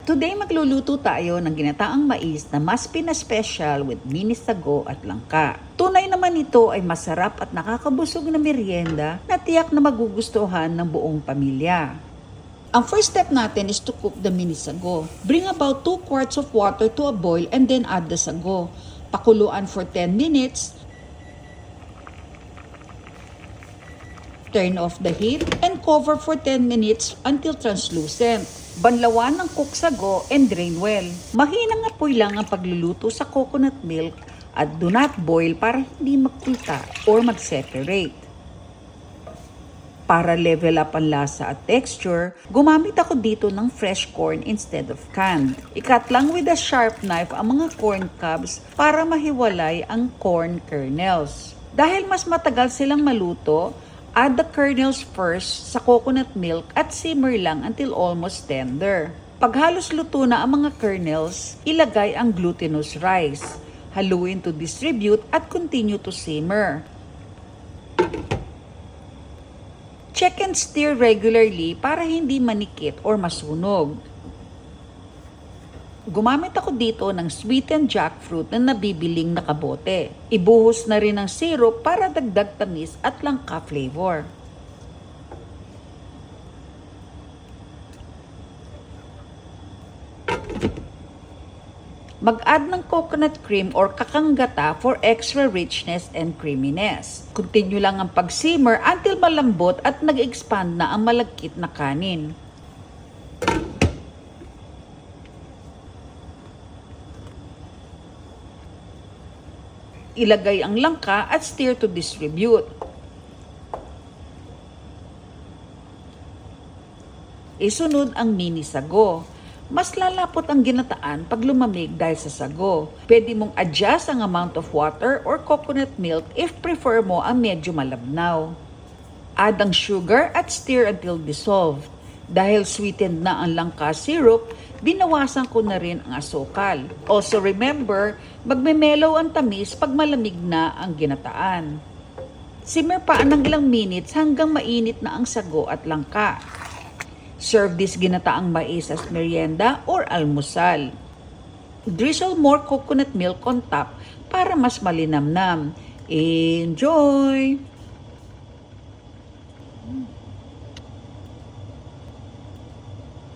Today magluluto tayo ng ginataang mais na mas pina-special with mini sago at langka. Tunay naman ito ay masarap at nakakabusog na merienda na tiyak na magugustuhan ng buong pamilya. Ang first step natin is to cook the mini sago. Bring about 2 quarts of water to a boil and then add the sago. Pakuluan for 10 minutes. Turn off the heat and cover for 10 minutes until translucent. Banlawan ng cook sago and drain well. Mahinang apoy lang ang pagluluto sa coconut milk at do not boil para hindi magkulta or mag-separate. Para level up ang lasa at texture, gumamit ako dito ng fresh corn instead of canned. I-cut lang with a sharp knife ang mga corn cobs para mahiwalay ang corn kernels. Dahil mas matagal silang maluto, add the kernels first sa coconut milk at simmer lang until almost tender. Pag halos luto na ang mga kernels, ilagay ang glutinous rice. Haluin to distribute at continue to simmer. Check and stir regularly para hindi manikit or masunog. Gumamit ako dito ng sweetened jackfruit na nabibiling na kabote. Ibuhos na rin ang syrup para dagdag tamis at langka flavor. Mag-add ng coconut cream or kakanggata for extra richness and creaminess. Continue lang ang pag-simmer until malambot at nag-expand na ang malagkit na kanin. Ilagay ang langka at stir to distribute. Isunod ang mini sago. Mas lalapot ang ginataan pag lumamig dahil sa sago. Pwede mong adjust ang amount of water or coconut milk if prefer mo ang medyo malabnaw. Add ang sugar at stir until dissolved. Dahil sweetened na ang langka syrup, binawasan ko na rin ang asukal. Also remember, magme-mellow ang tamis pag malamig na ang ginataan. Simmer pa ng ilang minutes hanggang mainit na ang sago at langka. Serve this ginataang mais as merienda or almusal. Drizzle more coconut milk on top para mas malinamnam. Enjoy!